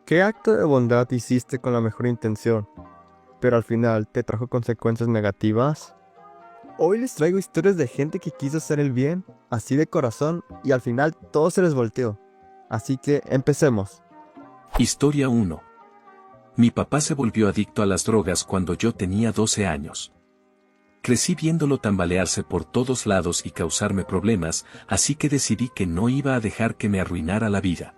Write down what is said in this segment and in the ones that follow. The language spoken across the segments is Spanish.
¿Qué acto de bondad hiciste con la mejor intención, pero al final te trajo consecuencias negativas? Hoy les traigo historias de gente que quiso hacer el bien, así de corazón, y al final todo se les volteó. Así que empecemos. Historia 1. Mi papá se volvió adicto a las drogas cuando yo tenía 12 años. Crecí viéndolo tambalearse por todos lados y causarme problemas, así que decidí que no iba a dejar que me arruinara la vida.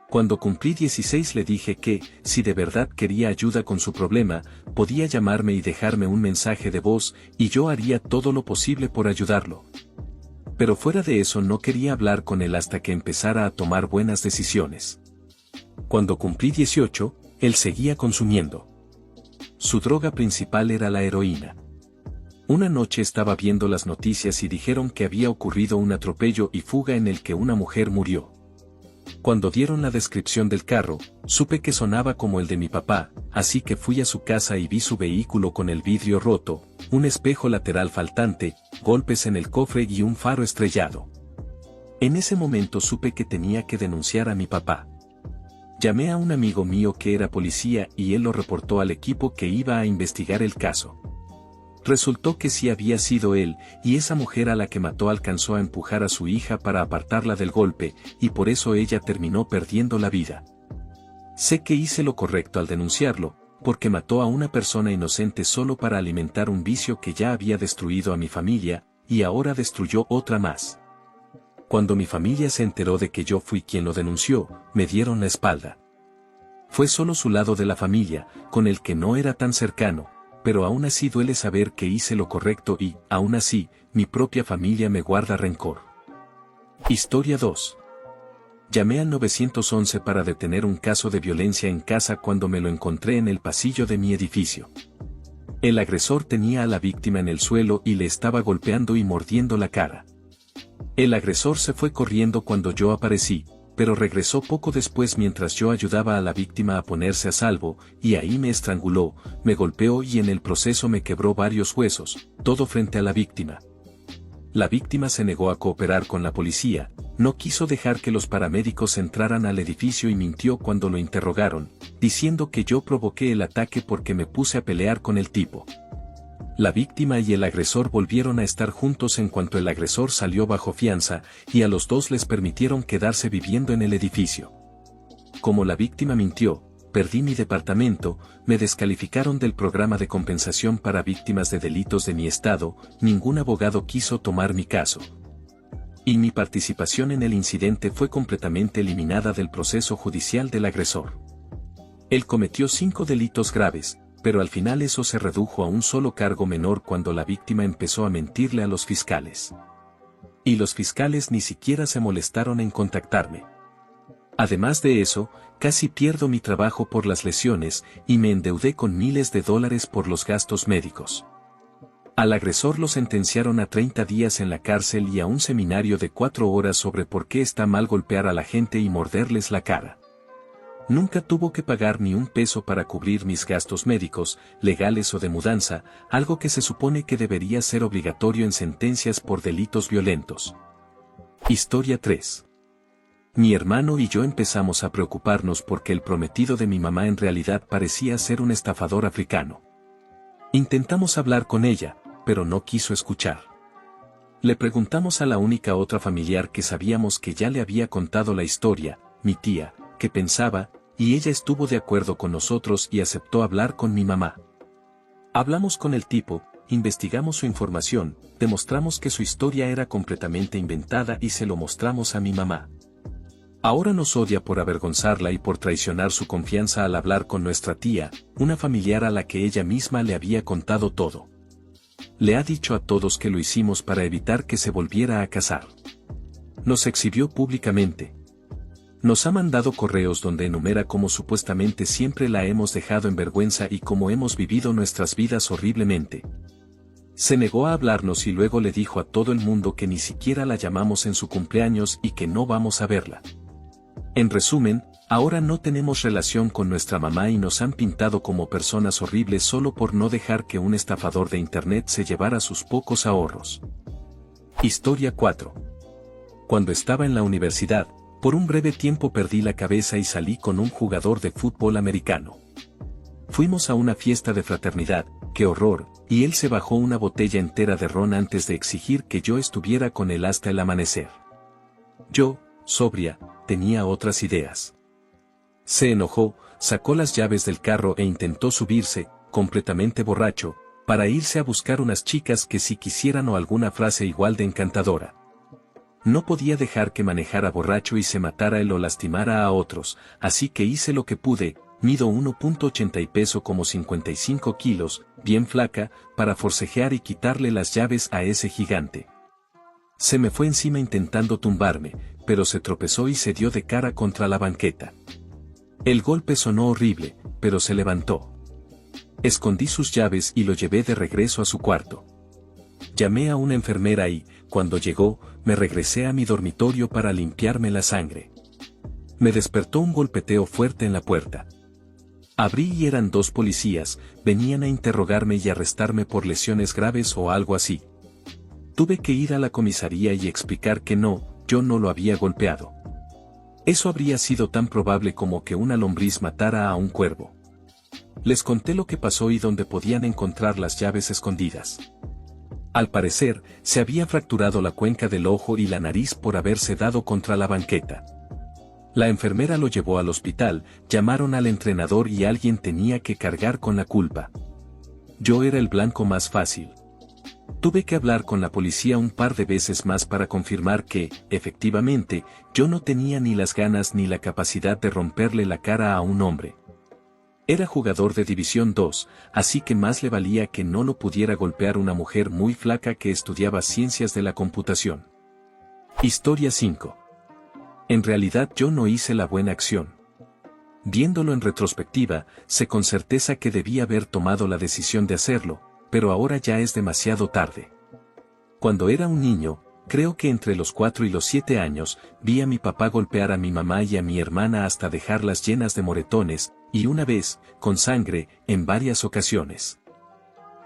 Cuando cumplí 16 le dije que, si de verdad quería ayuda con su problema, podía llamarme y dejarme un mensaje de voz, y yo haría todo lo posible por ayudarlo. Pero fuera de eso no quería hablar con él hasta que empezara a tomar buenas decisiones. Cuando cumplí 18, él seguía consumiendo. Su droga principal era la heroína. Una noche estaba viendo las noticias y dijeron que había ocurrido un atropello y fuga en el que una mujer murió. Cuando dieron la descripción del carro, supe que sonaba como el de mi papá, así que fui a su casa y vi su vehículo con el vidrio roto, un espejo lateral faltante, golpes en el cofre y un faro estrellado. En ese momento supe que tenía que denunciar a mi papá. Llamé a un amigo mío que era policía y él lo reportó al equipo que iba a investigar el caso. Resultó que sí había sido él, y esa mujer a la que mató alcanzó a empujar a su hija para apartarla del golpe, y por eso ella terminó perdiendo la vida. Sé que hice lo correcto al denunciarlo, porque mató a una persona inocente solo para alimentar un vicio que ya había destruido a mi familia, y ahora destruyó otra más. Cuando mi familia se enteró de que yo fui quien lo denunció, me dieron la espalda. Fue solo su lado de la familia, con el que no era tan cercano, pero aún así duele saber que hice lo correcto y, aún así, mi propia familia me guarda rencor. Historia 2. Llamé al 911 para detener un caso de violencia en casa cuando me lo encontré en el pasillo de mi edificio. El agresor tenía a la víctima en el suelo y le estaba golpeando y mordiendo la cara. El agresor se fue corriendo cuando yo aparecí, pero regresó poco después mientras yo ayudaba a la víctima a ponerse a salvo, y ahí me estranguló, me golpeó y en el proceso me quebró varios huesos, todo frente a la víctima. La víctima se negó a cooperar con la policía, no quiso dejar que los paramédicos entraran al edificio y mintió cuando lo interrogaron, diciendo que yo provoqué el ataque porque me puse a pelear con el tipo. La víctima y el agresor volvieron a estar juntos en cuanto el agresor salió bajo fianza, y a los dos les permitieron quedarse viviendo en el edificio. Como la víctima mintió, perdí mi departamento, me descalificaron del programa de compensación para víctimas de delitos de mi estado, ningún abogado quiso tomar mi caso. Y mi participación en el incidente fue completamente eliminada del proceso judicial del agresor. Él cometió 5 delitos graves, pero al final eso se redujo a un solo cargo menor cuando la víctima empezó a mentirle a los fiscales. Y los fiscales ni siquiera se molestaron en contactarme. Además de eso, casi pierdo mi trabajo por las lesiones y me endeudé con miles de dólares por los gastos médicos. Al agresor lo sentenciaron a 30 días en la cárcel y a un seminario de 4 horas sobre por qué está mal golpear a la gente y morderles la cara. Nunca tuvo que pagar ni un peso para cubrir mis gastos médicos, legales o de mudanza, algo que se supone que debería ser obligatorio en sentencias por delitos violentos. Historia 3. Mi hermano y yo empezamos a preocuparnos porque el prometido de mi mamá en realidad parecía ser un estafador africano. Intentamos hablar con ella, pero no quiso escuchar. Le preguntamos a la única otra familiar que sabíamos que ya le había contado la historia, mi tía, que pensaba, y ella estuvo de acuerdo con nosotros y aceptó hablar con mi mamá. Hablamos con el tipo, investigamos su información, demostramos que su historia era completamente inventada y se lo mostramos a mi mamá. Ahora nos odia por avergonzarla y por traicionar su confianza al hablar con nuestra tía, una familiar a la que ella misma le había contado todo. Le ha dicho a todos que lo hicimos para evitar que se volviera a casar. Nos exhibió públicamente. Nos ha mandado correos donde enumera cómo supuestamente siempre la hemos dejado en vergüenza y cómo hemos vivido nuestras vidas horriblemente. Se negó a hablarnos y luego le dijo a todo el mundo que ni siquiera la llamamos en su cumpleaños y que no vamos a verla. En resumen, ahora no tenemos relación con nuestra mamá y nos han pintado como personas horribles solo por no dejar que un estafador de internet se llevara sus pocos ahorros. Historia 4. Cuando estaba en la universidad, Por un breve tiempo perdí la cabeza y salí con un jugador de fútbol americano. Fuimos a una fiesta de fraternidad, qué horror, y él se bajó una botella entera de ron antes de exigir que yo estuviera con él hasta el amanecer. Yo, sobria, tenía otras ideas. Se enojó, sacó las llaves del carro e intentó subirse, completamente borracho, para irse a buscar unas chicas que si quisieran o alguna frase igual de encantadora. No podía dejar que manejara borracho y se matara él o lastimara a otros, así que hice lo que pude, mido 1.80 y peso como 55 kilos, bien flaca, para forcejear y quitarle las llaves a ese gigante. Se me fue encima intentando tumbarme, pero se tropezó y se dio de cara contra la banqueta. El golpe sonó horrible, pero se levantó. Escondí sus llaves y lo llevé de regreso a su cuarto. Llamé a una enfermera y, cuando llegó, me regresé a mi dormitorio para limpiarme la sangre. Me despertó un golpeteo fuerte en la puerta. Abrí y eran 2 policías, venían a interrogarme y arrestarme por lesiones graves o algo así. Tuve que ir a la comisaría y explicar que no, yo no lo había golpeado. Eso habría sido tan probable como que una lombriz matara a un cuervo. Les conté lo que pasó y dónde podían encontrar las llaves escondidas. Al parecer, se había fracturado la cuenca del ojo y la nariz por haberse dado contra la banqueta. La enfermera lo llevó al hospital, llamaron al entrenador y alguien tenía que cargar con la culpa. Yo era el blanco más fácil. Tuve que hablar con la policía un par de veces más para confirmar que, efectivamente, yo no tenía ni las ganas ni la capacidad de romperle la cara a un hombre. Era jugador de División 2, así que más le valía que no lo pudiera golpear una mujer muy flaca que estudiaba ciencias de la computación. Historia 5. En realidad yo no hice la buena acción. Viéndolo en retrospectiva, sé con certeza que debía haber tomado la decisión de hacerlo, pero ahora ya es demasiado tarde. Cuando era un niño, creo que entre los 4 y los 7 años, vi a mi papá golpear a mi mamá y a mi hermana hasta dejarlas llenas de moretones, y una vez, con sangre, en varias ocasiones.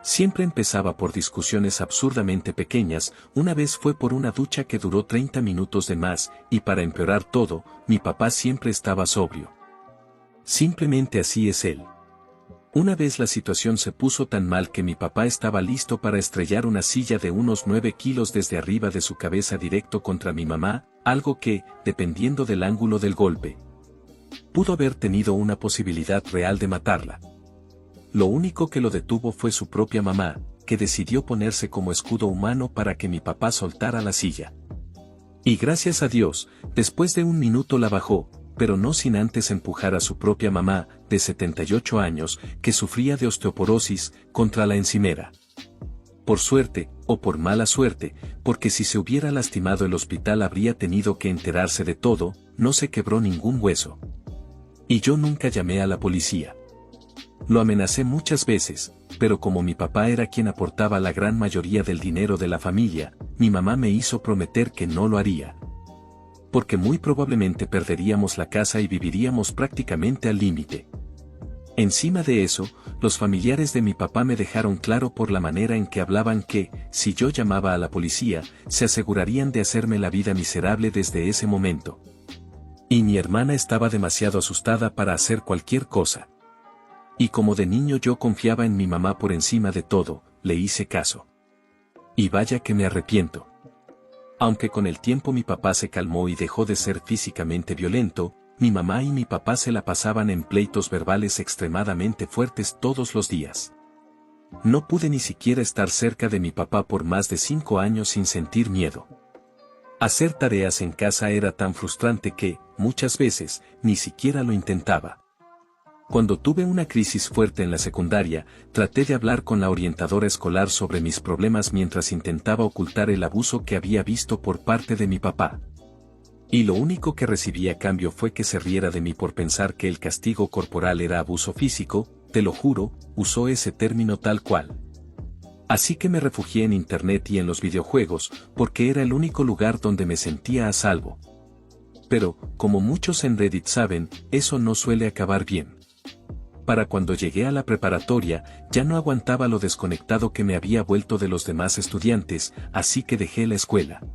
Siempre empezaba por discusiones absurdamente pequeñas, una vez fue por una ducha que duró 30 minutos de más, y para empeorar todo, mi papá siempre estaba sobrio. Simplemente así es él. Una vez la situación se puso tan mal que mi papá estaba listo para estrellar una silla de unos 9 kilos desde arriba de su cabeza directo contra mi mamá, algo que, dependiendo del ángulo del golpe, pudo haber tenido una posibilidad real de matarla. Lo único que lo detuvo fue su propia mamá, que decidió ponerse como escudo humano para que mi papá soltara la silla. Y gracias a Dios, después de un minuto la bajó, pero no sin antes empujar a su propia mamá, de 78 años, que sufría de osteoporosis, contra la encimera. Por suerte, o por mala suerte, porque si se hubiera lastimado el hospital habría tenido que enterarse de todo, no se quebró ningún hueso. Y yo nunca llamé a la policía. Lo amenacé muchas veces, pero como mi papá era quien aportaba la gran mayoría del dinero de la familia, mi mamá me hizo prometer que no lo haría. Porque muy probablemente perderíamos la casa y viviríamos prácticamente al límite. Encima de eso, los familiares de mi papá me dejaron claro por la manera en que hablaban que, si yo llamaba a la policía, se asegurarían de hacerme la vida miserable desde ese momento. Y mi hermana estaba demasiado asustada para hacer cualquier cosa. Y como de niño yo confiaba en mi mamá por encima de todo, le hice caso. Y vaya que me arrepiento. Aunque con el tiempo mi papá se calmó y dejó de ser físicamente violento, mi mamá y mi papá se la pasaban en pleitos verbales extremadamente fuertes todos los días. No pude ni siquiera estar cerca de mi papá por más de 5 años sin sentir miedo. Hacer tareas en casa era tan frustrante que, muchas veces, ni siquiera lo intentaba. Cuando tuve una crisis fuerte en la secundaria, traté de hablar con la orientadora escolar sobre mis problemas mientras intentaba ocultar el abuso que había visto por parte de mi papá. Y lo único que recibí a cambio fue que se riera de mí por pensar que el castigo corporal era abuso físico, te lo juro, usó ese término tal cual. Así que me refugié en internet y en los videojuegos, porque era el único lugar donde me sentía a salvo. Pero, como muchos en Reddit saben, eso no suele acabar bien. Para cuando llegué a la preparatoria, ya no aguantaba lo desconectado que me había vuelto de los demás estudiantes, así que dejé la escuela.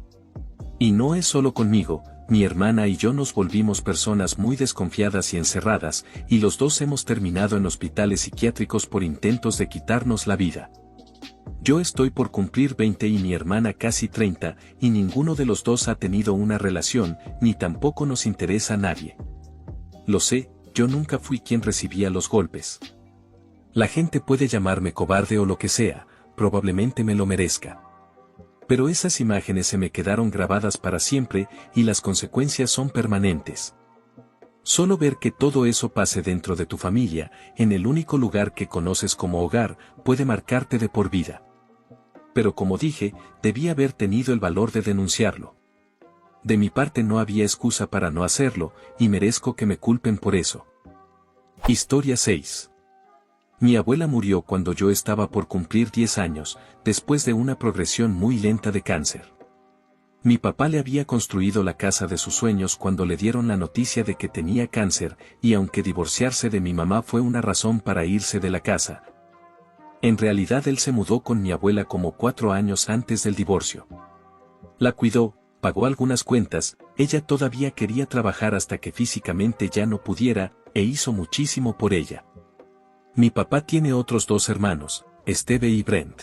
Y no es solo conmigo, mi hermana y yo nos volvimos personas muy desconfiadas y encerradas, y los dos hemos terminado en hospitales psiquiátricos por intentos de quitarnos la vida. Yo estoy por cumplir 20 y mi hermana casi 30, y ninguno de los dos ha tenido una relación, ni tampoco nos interesa a nadie. Lo sé, yo nunca fui quien recibía los golpes. La gente puede llamarme cobarde o lo que sea, probablemente me lo merezca. Pero esas imágenes se me quedaron grabadas para siempre y las consecuencias son permanentes. Solo ver que todo eso pase dentro de tu familia, en el único lugar que conoces como hogar, puede marcarte de por vida. Pero como dije, debí haber tenido el valor de denunciarlo. De mi parte no había excusa para no hacerlo, y merezco que me culpen por eso. Historia 6. Mi abuela murió cuando yo estaba por cumplir 10 años, después de una progresión muy lenta de cáncer. Mi papá le había construido la casa de sus sueños cuando le dieron la noticia de que tenía cáncer, y aunque divorciarse de mi mamá fue una razón para irse de la casa, en realidad él se mudó con mi abuela como 4 años antes del divorcio. La cuidó, pagó algunas cuentas, ella todavía quería trabajar hasta que físicamente ya no pudiera, e hizo muchísimo por ella. Mi papá tiene otros 2 hermanos, Esteve y Brent.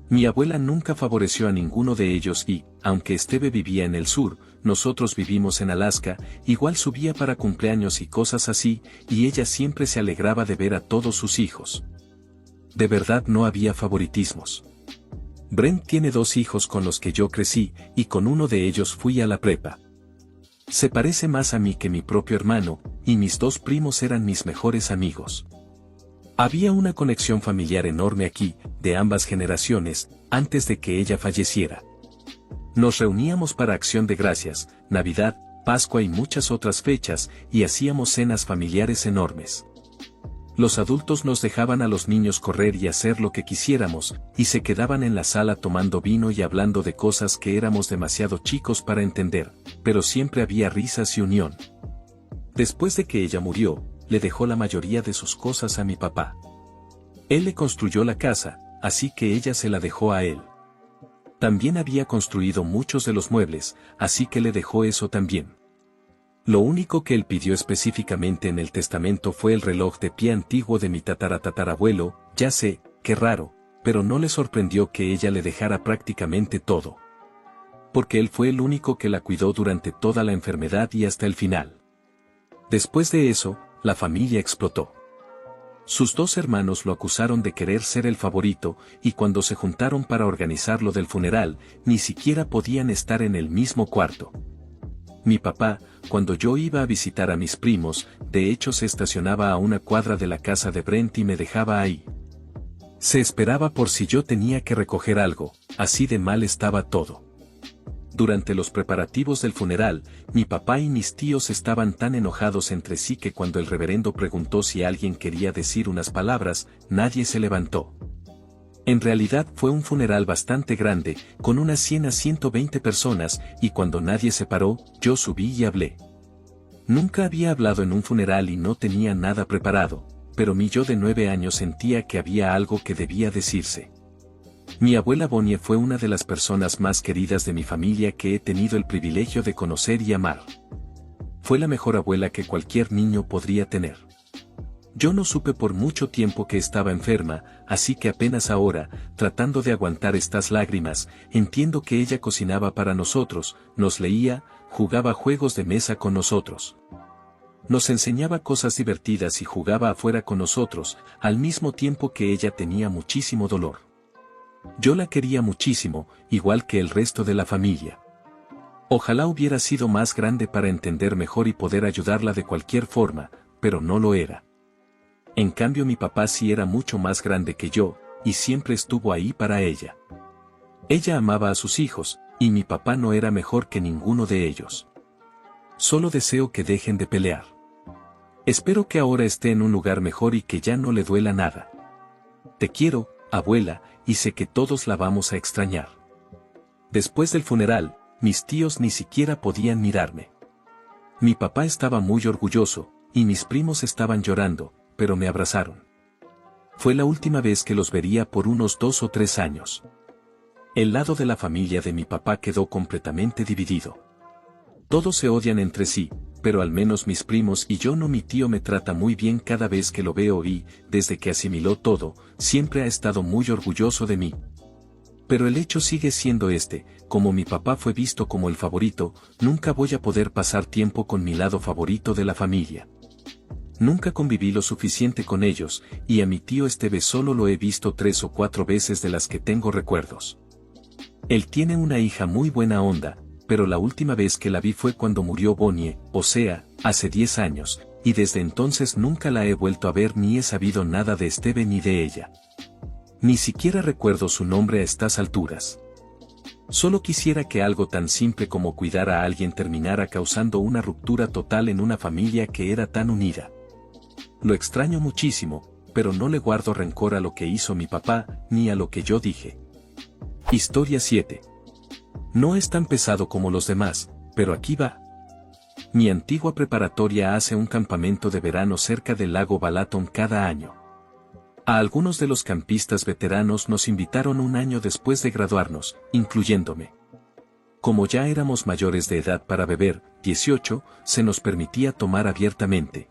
Mi abuela nunca favoreció a ninguno de ellos y, aunque Esteve vivía en el sur, nosotros vivimos en Alaska, igual subía para cumpleaños y cosas así, y ella siempre se alegraba de ver a todos sus hijos. De verdad no había favoritismos. Brent tiene 2 hijos con los que yo crecí, y con uno de ellos fui a la prepa. Se parece más a mí que mi propio hermano, y mis 2 primos eran mis mejores amigos. Había una conexión familiar enorme aquí, de ambas generaciones, antes de que ella falleciera. Nos reuníamos para Acción de Gracias, Navidad, Pascua y muchas otras fechas, y hacíamos cenas familiares enormes. Los adultos nos dejaban a los niños correr y hacer lo que quisiéramos, y se quedaban en la sala tomando vino y hablando de cosas que éramos demasiado chicos para entender, pero siempre había risas y unión. Después de que ella murió, le dejó la mayoría de sus cosas a mi papá. Él le construyó la casa, así que ella se la dejó a él. También había construido muchos de los muebles, así que le dejó eso también. Lo único que él pidió específicamente en el testamento fue el reloj de pie antiguo de mi tataratatarabuelo, ya sé, qué raro, pero no le sorprendió que ella le dejara prácticamente todo. Porque él fue el único que la cuidó durante toda la enfermedad y hasta el final. Después de eso, la familia explotó. Sus 2 hermanos lo acusaron de querer ser el favorito, y cuando se juntaron para organizar lo del funeral, ni siquiera podían estar en el mismo cuarto. Mi papá, cuando yo iba a visitar a mis primos, de hecho se estacionaba a una cuadra de la casa de Brent y me dejaba ahí. Se esperaba por si yo tenía que recoger algo, así de mal estaba todo. Durante los preparativos del funeral, mi papá y mis tíos estaban tan enojados entre sí que cuando el reverendo preguntó si alguien quería decir unas palabras, nadie se levantó. En realidad fue un funeral bastante grande, con unas 100 a 120 personas, y cuando nadie se paró, yo subí y hablé. Nunca había hablado en un funeral y no tenía nada preparado, pero mi yo de 9 años sentía que había algo que debía decirse. Mi abuela Bonnie fue una de las personas más queridas de mi familia que he tenido el privilegio de conocer y amar. Fue la mejor abuela que cualquier niño podría tener. Yo no supe por mucho tiempo que estaba enferma, así que apenas ahora, tratando de aguantar estas lágrimas, entiendo que ella cocinaba para nosotros, nos leía, jugaba juegos de mesa con nosotros. Nos enseñaba cosas divertidas y jugaba afuera con nosotros, al mismo tiempo que ella tenía muchísimo dolor. Yo la quería muchísimo, igual que el resto de la familia. Ojalá hubiera sido más grande para entender mejor y poder ayudarla de cualquier forma, pero no lo era. En cambio mi papá sí era mucho más grande que yo, y siempre estuvo ahí para ella. Ella amaba a sus hijos, y mi papá no era mejor que ninguno de ellos. Solo deseo que dejen de pelear. Espero que ahora esté en un lugar mejor y que ya no le duela nada. Te quiero, abuela, y sé que todos la vamos a extrañar. Después del funeral, mis tíos ni siquiera podían mirarme. Mi papá estaba muy orgulloso, y mis primos estaban llorando, pero me abrazaron. Fue la última vez que los vería por unos 2 o 3 años. El lado de la familia de mi papá quedó completamente dividido. Todos se odian entre sí, pero al menos mis primos y yo no, mi tío me trata muy bien cada vez que lo veo y, desde que asimiló todo, siempre ha estado muy orgulloso de mí. Pero el hecho sigue siendo este, como mi papá fue visto como el favorito, nunca voy a poder pasar tiempo con mi lado favorito de la familia. Nunca conviví lo suficiente con ellos, y a mi tío Esteve solo lo he visto 3 o 4 veces de las que tengo recuerdos. Él tiene una hija muy buena onda, pero la última vez que la vi fue cuando murió Bonnie, o sea, hace 10 años, y desde entonces nunca la he vuelto a ver ni he sabido nada de Esteve ni de ella. Ni siquiera recuerdo su nombre a estas alturas. Solo quisiera que algo tan simple como cuidar a alguien terminara causando una ruptura total en una familia que era tan unida. Lo extraño muchísimo, pero no le guardo rencor a lo que hizo mi papá, ni a lo que yo dije. Historia 7. No es tan pesado como los demás, pero aquí va. Mi antigua preparatoria hace un campamento de verano cerca del lago Balaton cada año. A algunos de los campistas veteranos nos invitaron un año después de graduarnos, incluyéndome. Como ya éramos mayores de edad para beber, 18, se nos permitía tomar abiertamente.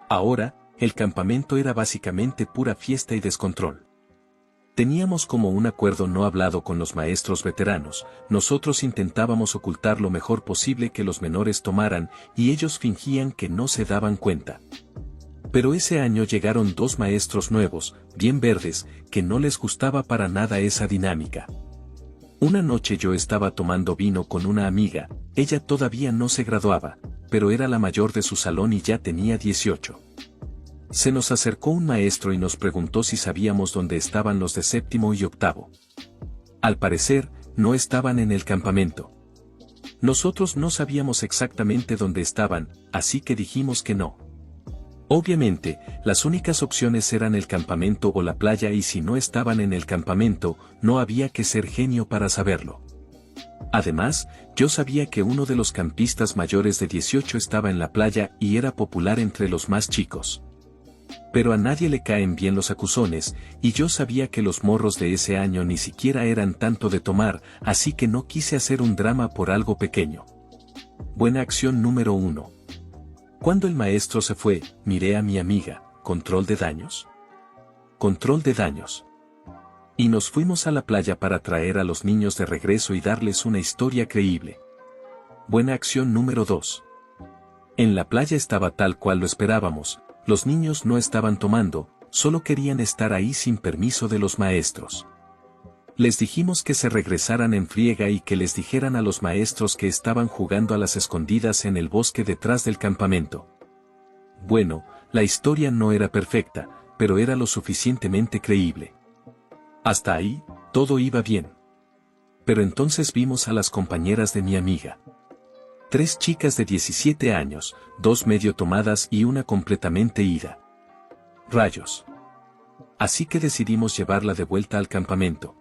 Ahora, el campamento era básicamente pura fiesta y descontrol. Teníamos como un acuerdo no hablado con los maestros veteranos, nosotros intentábamos ocultar lo mejor posible que los menores tomaran y ellos fingían que no se daban cuenta. Pero ese año llegaron 2 maestros nuevos, bien verdes, que no les gustaba para nada esa dinámica. Una noche yo estaba tomando vino con una amiga, ella todavía no se graduaba, pero era la mayor de su salón y ya tenía 18. Se nos acercó un maestro y nos preguntó si sabíamos dónde estaban los de 7º y 8º. Al parecer, no estaban en el campamento. Nosotros no sabíamos exactamente dónde estaban, así que dijimos que no. Obviamente, las únicas opciones eran el campamento o la playa y si no estaban en el campamento, no había que ser genio para saberlo. Además, yo sabía que uno de los campistas mayores de 18 estaba en la playa y era popular entre los más chicos. Pero a nadie le caen bien los acusones, y yo sabía que los morros de ese año ni siquiera eran tanto de tomar, así que no quise hacer un drama por algo pequeño. Buena acción número 1. Cuando el maestro se fue, miré a mi amiga, ¿control de daños? Control de daños. Y nos fuimos a la playa para traer a los niños de regreso y darles una historia creíble. Buena acción número 2. En la playa estaba tal cual lo esperábamos. Los niños no estaban tomando, solo querían estar ahí sin permiso de los maestros. Les dijimos que se regresaran en friega y que les dijeran a los maestros que estaban jugando a las escondidas en el bosque detrás del campamento. Bueno, la historia no era perfecta, pero era lo suficientemente creíble. Hasta ahí, todo iba bien. Pero entonces vimos a las compañeras de mi amiga. 3 chicas de 17 años, 2 medio tomadas y una completamente ida. Rayos. Así que decidimos llevarla de vuelta al campamento.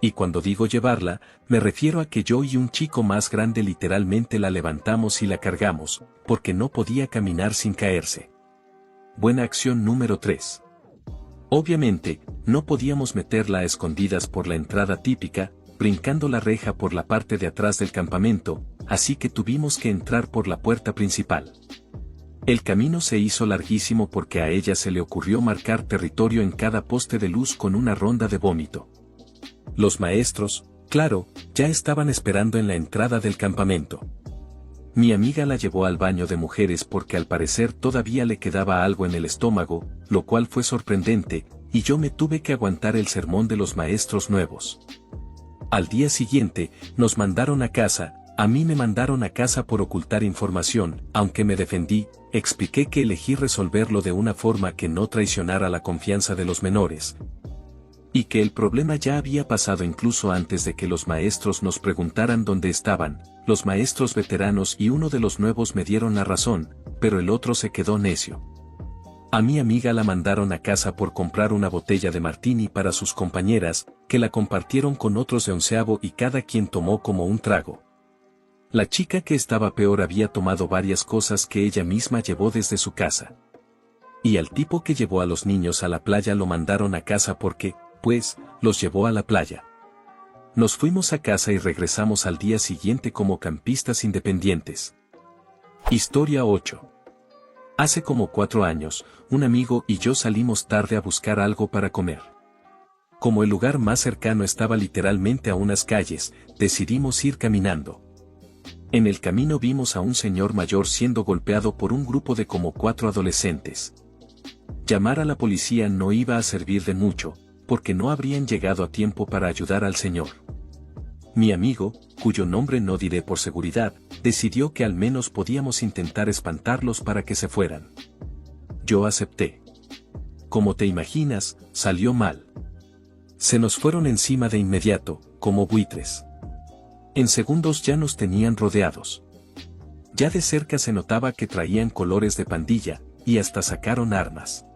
Y cuando digo llevarla, me refiero a que yo y un chico más grande literalmente la levantamos y la cargamos, porque no podía caminar sin caerse. Buena acción número 3. Obviamente, no podíamos meterla a escondidas por la entrada típica, brincando la reja por la parte de atrás del campamento, así que tuvimos que entrar por la puerta principal. El camino se hizo larguísimo porque a ella se le ocurrió marcar territorio en cada poste de luz con una ronda de vómito. Los maestros, claro, ya estaban esperando en la entrada del campamento. Mi amiga la llevó al baño de mujeres porque al parecer todavía le quedaba algo en el estómago, lo cual fue sorprendente, y yo me tuve que aguantar el sermón de los maestros nuevos. Al día siguiente, nos mandaron a casa. A mí me mandaron a casa por ocultar información, aunque me defendí, expliqué que elegí resolverlo de una forma que no traicionara la confianza de los menores. Y que el problema ya había pasado incluso antes de que los maestros nos preguntaran dónde estaban. Los maestros veteranos y uno de los nuevos me dieron la razón, pero el otro se quedó necio. A mi amiga la mandaron a casa por comprar una botella de martini para sus compañeras, que la compartieron con otros de 11º y cada quien tomó como un trago. La chica que estaba peor había tomado varias cosas que ella misma llevó desde su casa. Y al tipo que llevó a los niños a la playa lo mandaron a casa porque, pues, los llevó a la playa. Nos fuimos a casa y regresamos al día siguiente como campistas independientes. Historia 8. Hace como 4 años, un amigo y yo salimos tarde a buscar algo para comer. Como el lugar más cercano estaba literalmente a unas calles, decidimos ir caminando. En el camino vimos a un señor mayor siendo golpeado por un grupo de como 4 adolescentes. Llamar a la policía no iba a servir de mucho, porque no habrían llegado a tiempo para ayudar al señor. Mi amigo, cuyo nombre no diré por seguridad, decidió que al menos podíamos intentar espantarlos para que se fueran. Yo acepté. Como te imaginas, salió mal. Se nos fueron encima de inmediato, como buitres. En segundos ya nos tenían rodeados. Ya de cerca se notaba que traían colores de pandilla, y hasta sacaron armas.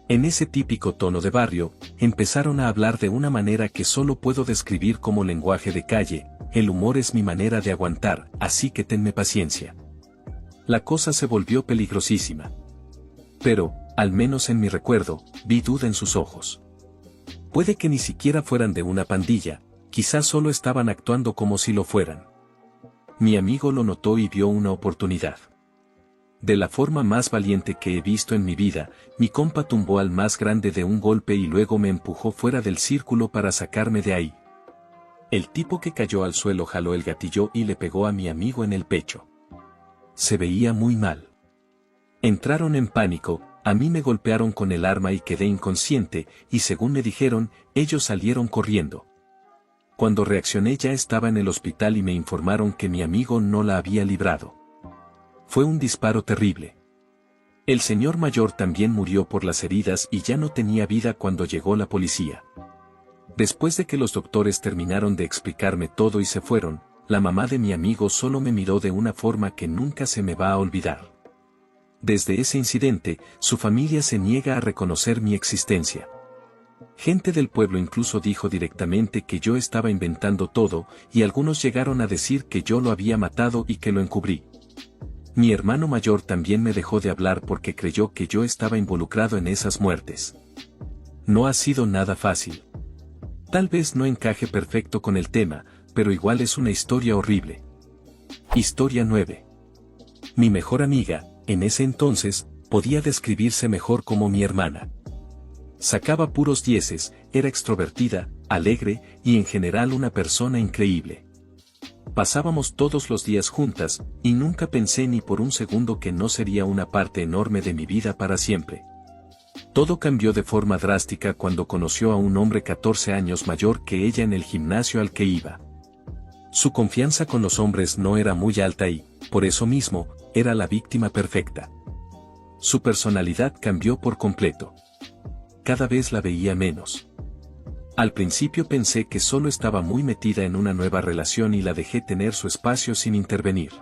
En ese típico tono de barrio, empezaron a hablar de una manera que solo puedo describir como lenguaje de calle: el humor es mi manera de aguantar, así que tenme paciencia. La cosa se volvió peligrosísima. Pero, al menos en mi recuerdo, vi duda en sus ojos. Puede que ni siquiera fueran de una pandilla, quizás solo estaban actuando como si lo fueran. Mi amigo lo notó y vio una oportunidad. De la forma más valiente que he visto en mi vida, mi compa tumbó al más grande de un golpe y luego me empujó fuera del círculo para sacarme de ahí. El tipo que cayó al suelo jaló el gatillo y le pegó a mi amigo en el pecho. Se veía muy mal. Entraron en pánico, a mí me golpearon con el arma y quedé inconsciente, y según me dijeron, ellos salieron corriendo. Cuando reaccioné ya estaba en el hospital y me informaron que mi amigo no la había librado. Fue un disparo terrible. El señor mayor también murió por las heridas y ya no tenía vida cuando llegó la policía. Después de que los doctores terminaron de explicarme todo y se fueron, la mamá de mi amigo solo me miró de una forma que nunca se me va a olvidar. Desde ese incidente, su familia se niega a reconocer mi existencia. Gente del pueblo incluso dijo directamente que yo estaba inventando todo, y algunos llegaron a decir que yo lo había matado y que lo encubrí. Mi hermano mayor también me dejó de hablar porque creyó que yo estaba involucrado en esas muertes. No ha sido nada fácil. Tal vez no encaje perfecto con el tema, pero igual es una historia horrible. Historia 9. Mi mejor amiga, en ese entonces, podía describirse mejor como mi hermana. Sacaba puros dieces, era extrovertida, alegre y en general una persona increíble. Pasábamos todos los días juntas, y nunca pensé ni por un segundo que no sería una parte enorme de mi vida para siempre. Todo cambió de forma drástica cuando conoció a un hombre 14 años mayor que ella en el gimnasio al que iba. Su confianza con los hombres no era muy alta y, por eso mismo, era la víctima perfecta. Su personalidad cambió por completo. Cada vez la veía menos. Al principio pensé que solo estaba muy metida en una nueva relación y la dejé tener su espacio sin intervenir.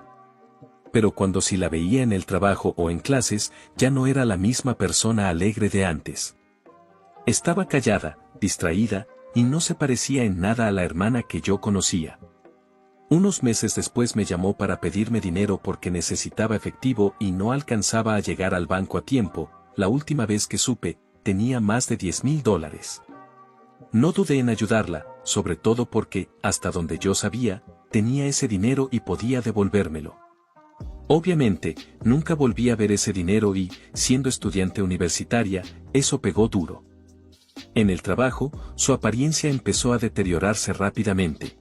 Pero cuando sí la veía en el trabajo o en clases, ya no era la misma persona alegre de antes. Estaba callada, distraída, y no se parecía en nada a la hermana que yo conocía. Unos meses después me llamó para pedirme dinero porque necesitaba efectivo y no alcanzaba a llegar al banco a tiempo. La última vez que supe, tenía más de $10,000. No dudé en ayudarla, sobre todo porque, hasta donde yo sabía, tenía ese dinero y podía devolvérmelo. Obviamente, nunca volví a ver ese dinero y, siendo estudiante universitaria, eso pegó duro. En el trabajo, su apariencia empezó a deteriorarse rápidamente.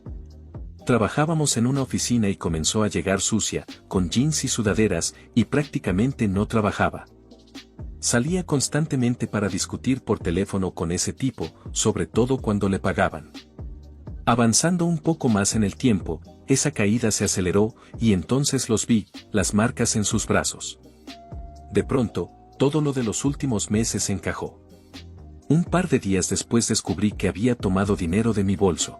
Trabajábamos en una oficina y comenzó a llegar sucia, con jeans y sudaderas, y prácticamente no trabajaba. Salía constantemente para discutir por teléfono con ese tipo, sobre todo cuando le pagaban. Avanzando un poco más en el tiempo, esa caída se aceleró, y entonces los vi, las marcas en sus brazos. De pronto, todo lo de los últimos meses encajó. Un par de días después descubrí que había tomado dinero de mi bolso.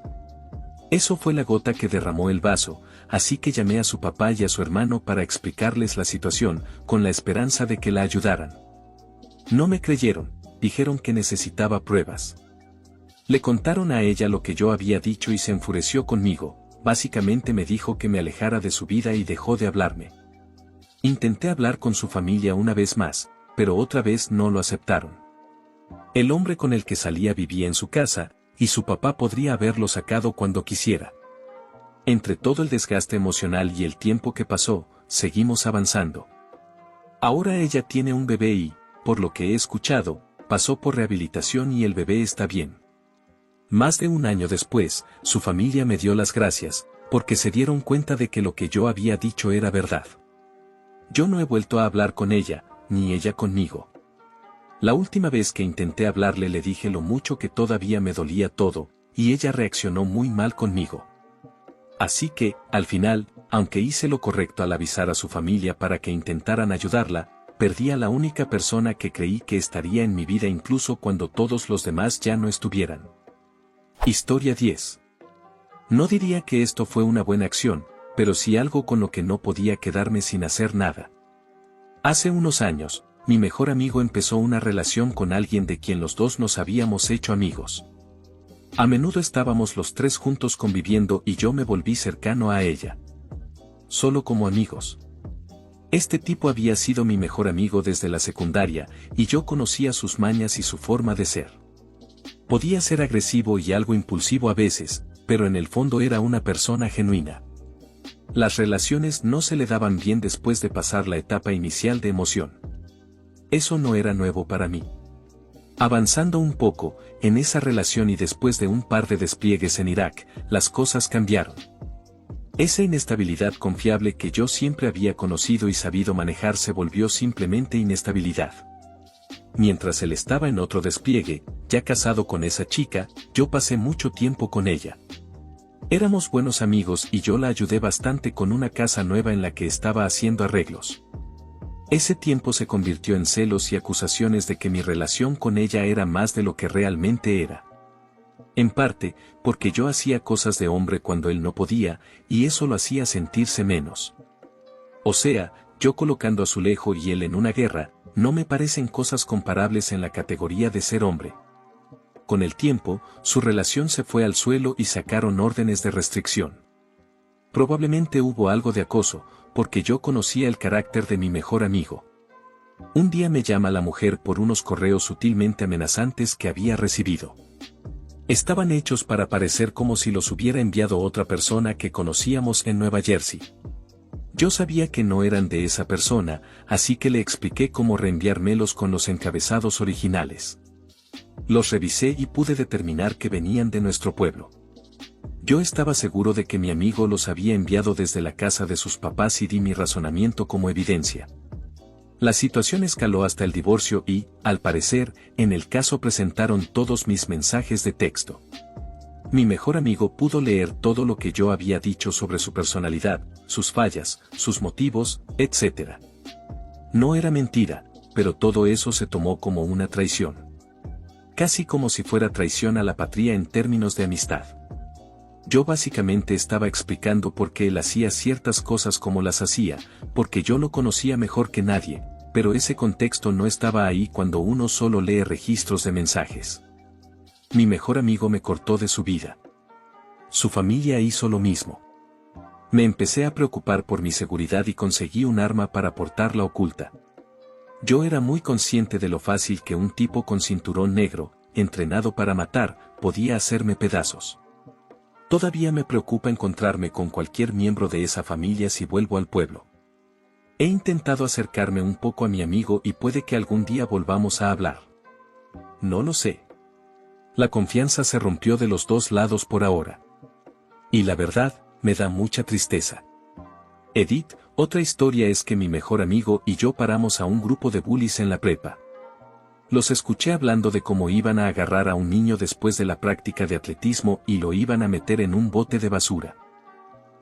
Eso fue la gota que derramó el vaso, así que llamé a su papá y a su hermano para explicarles la situación, con la esperanza de que la ayudaran. No me creyeron, dijeron que necesitaba pruebas. Le contaron a ella lo que yo había dicho y se enfureció conmigo, básicamente me dijo que me alejara de su vida y dejó de hablarme. Intenté hablar con su familia una vez más, pero otra vez no lo aceptaron. El hombre con el que salía vivía en su casa, y su papá podría haberlo sacado cuando quisiera. Entre todo el desgaste emocional y el tiempo que pasó, seguimos avanzando. Ahora ella tiene un bebé y, por lo que he escuchado, pasó por rehabilitación y el bebé está bien. Más de un año después, su familia me dio las gracias, porque se dieron cuenta de que lo que yo había dicho era verdad. Yo no he vuelto a hablar con ella, ni ella conmigo. La última vez que intenté hablarle le dije lo mucho que todavía me dolía todo, y ella reaccionó muy mal conmigo. Así que, al final, aunque hice lo correcto al avisar a su familia para que intentaran ayudarla, perdí a la única persona que creí que estaría en mi vida incluso cuando todos los demás ya no estuvieran. Historia 10. No diría que esto fue una buena acción, pero sí algo con lo que no podía quedarme sin hacer nada. Hace unos años, mi mejor amigo empezó una relación con alguien de quien los dos nos habíamos hecho amigos. A menudo estábamos los tres juntos conviviendo y yo me volví cercano a ella. Solo como amigos. Este tipo había sido mi mejor amigo desde la secundaria, y yo conocía sus mañas y su forma de ser. Podía ser agresivo y algo impulsivo a veces, pero en el fondo era una persona genuina. Las relaciones no se le daban bien después de pasar la etapa inicial de emoción. Eso no era nuevo para mí. Avanzando un poco, en esa relación y después de un par de despliegues en Irak, las cosas cambiaron. Esa inestabilidad confiable que yo siempre había conocido y sabido manejar se volvió simplemente inestabilidad. Mientras él estaba en otro despliegue, ya casado con esa chica, yo pasé mucho tiempo con ella. Éramos buenos amigos y yo la ayudé bastante con una casa nueva en la que estaba haciendo arreglos. Ese tiempo se convirtió en celos y acusaciones de que mi relación con ella era más de lo que realmente era. En parte, porque yo hacía cosas de hombre cuando él no podía, y eso lo hacía sentirse menos. O sea, yo colocando azulejo y él en una guerra, no me parecen cosas comparables en la categoría de ser hombre. Con el tiempo, su relación se fue al suelo y sacaron órdenes de restricción. Probablemente hubo algo de acoso, porque yo conocía el carácter de mi mejor amigo. Un día me llama la mujer por unos correos sutilmente amenazantes que había recibido. Estaban hechos para parecer como si los hubiera enviado otra persona que conocíamos en Nueva Jersey. Yo sabía que no eran de esa persona, así que le expliqué cómo reenviármelos con los encabezados originales. Los revisé y pude determinar que venían de nuestro pueblo. Yo estaba seguro de que mi amigo los había enviado desde la casa de sus papás y di mi razonamiento como evidencia. La situación escaló hasta el divorcio y, al parecer, en el caso presentaron todos mis mensajes de texto. Mi mejor amigo pudo leer todo lo que yo había dicho sobre su personalidad, sus fallas, sus motivos, etc. No era mentira, pero todo eso se tomó como una traición. Casi como si fuera traición a la patria en términos de amistad. Yo básicamente estaba explicando por qué él hacía ciertas cosas como las hacía, porque yo lo conocía mejor que nadie, pero ese contexto no estaba ahí cuando uno solo lee registros de mensajes. Mi mejor amigo me cortó de su vida. Su familia hizo lo mismo. Me empecé a preocupar por mi seguridad y conseguí un arma para portarla oculta. Yo era muy consciente de lo fácil que un tipo con cinturón negro, entrenado para matar, podía hacerme pedazos. Todavía me preocupa encontrarme con cualquier miembro de esa familia si vuelvo al pueblo. He intentado acercarme un poco a mi amigo y puede que algún día volvamos a hablar. No lo sé. La confianza se rompió de los dos lados por ahora. Y la verdad, me da mucha tristeza. Edith, otra historia es que mi mejor amigo y yo paramos a un grupo de bullies en la prepa. Los escuché hablando de cómo iban a agarrar a un niño después de la práctica de atletismo y lo iban a meter en un bote de basura.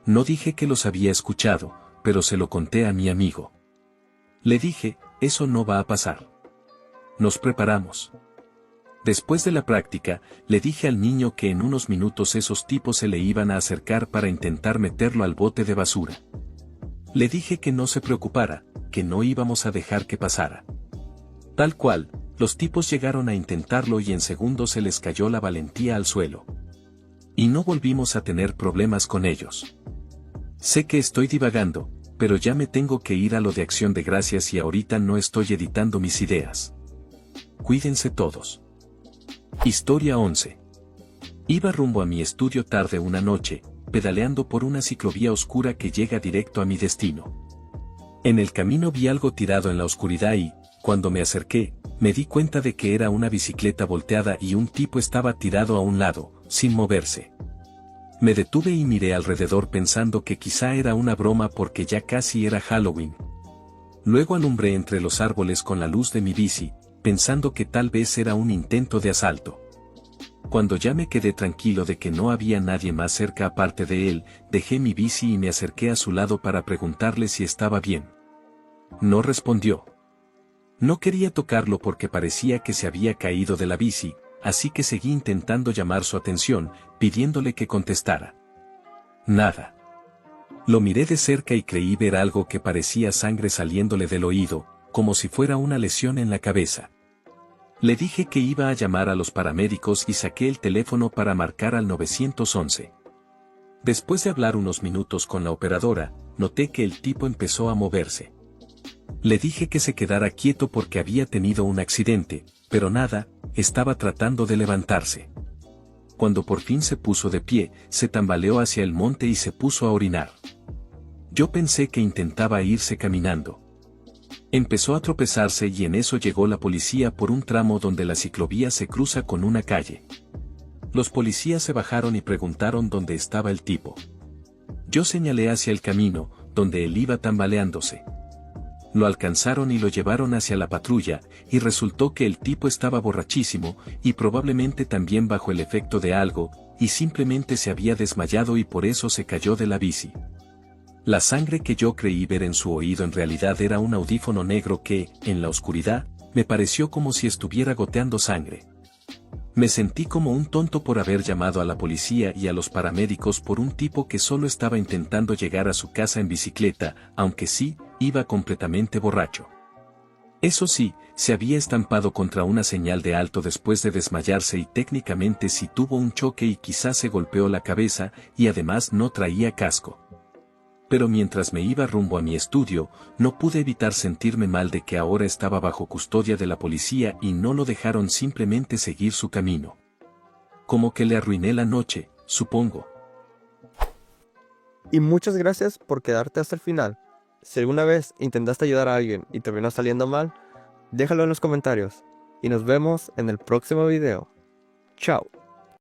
No dije que los había escuchado, pero se lo conté a mi amigo. Le dije, eso no va a pasar. Nos preparamos. Después de la práctica, le dije al niño que en unos minutos esos tipos se le iban a acercar para intentar meterlo al bote de basura. Le dije que no se preocupara, que no íbamos a dejar que pasara. Tal cual, los tipos llegaron a intentarlo y en segundos se les cayó la valentía al suelo. Y no volvimos a tener problemas con ellos. Sé que estoy divagando, pero ya me tengo que ir a lo de Acción de Gracias y ahorita no estoy editando mis ideas. Cuídense todos. Historia 11. Iba rumbo a mi estudio tarde una noche, pedaleando por una ciclovía oscura que llega directo a mi destino. En el camino vi algo tirado en la oscuridad y, cuando me acerqué, me di cuenta de que era una bicicleta volteada y un tipo estaba tirado a un lado, sin moverse. Me detuve y miré alrededor pensando que quizá era una broma porque ya casi era Halloween. Luego alumbré entre los árboles con la luz de mi bici, pensando que tal vez era un intento de asalto. Cuando ya me quedé tranquilo de que no había nadie más cerca aparte de él, dejé mi bici y me acerqué a su lado para preguntarle si estaba bien. No respondió. No quería tocarlo porque parecía que se había caído de la bici, así que seguí intentando llamar su atención, pidiéndole que contestara. Nada. Lo miré de cerca y creí ver algo que parecía sangre saliéndole del oído, como si fuera una lesión en la cabeza. Le dije que iba a llamar a los paramédicos y saqué el teléfono para marcar al 911. Después de hablar unos minutos con la operadora, noté que el tipo empezó a moverse. Le dije que se quedara quieto porque había tenido un accidente, pero nada, estaba tratando de levantarse. Cuando por fin se puso de pie, se tambaleó hacia el monte y se puso a orinar. Yo pensé que intentaba irse caminando. Empezó a tropezarse y en eso llegó la policía por un tramo donde la ciclovía se cruza con una calle. Los policías se bajaron y preguntaron dónde estaba el tipo. Yo señalé hacia el camino, donde él iba tambaleándose. Lo alcanzaron y lo llevaron hacia la patrulla, y resultó que el tipo estaba borrachísimo, y probablemente también bajo el efecto de algo, y simplemente se había desmayado y por eso se cayó de la bici. La sangre que yo creí ver en su oído en realidad era un audífono negro que, en la oscuridad, me pareció como si estuviera goteando sangre. Me sentí como un tonto por haber llamado a la policía y a los paramédicos por un tipo que solo estaba intentando llegar a su casa en bicicleta, aunque sí, iba completamente borracho. Eso sí, se había estampado contra una señal de alto después de desmayarse y técnicamente sí tuvo un choque y quizás se golpeó la cabeza y además no traía casco. Pero mientras me iba rumbo a mi estudio, no pude evitar sentirme mal de que ahora estaba bajo custodia de la policía y no lo dejaron simplemente seguir su camino. Como que le arruiné la noche, supongo. Y muchas gracias por quedarte hasta el final. Si alguna vez intentaste ayudar a alguien y terminó saliendo mal, déjalo en los comentarios. Y nos vemos en el próximo video. Chao.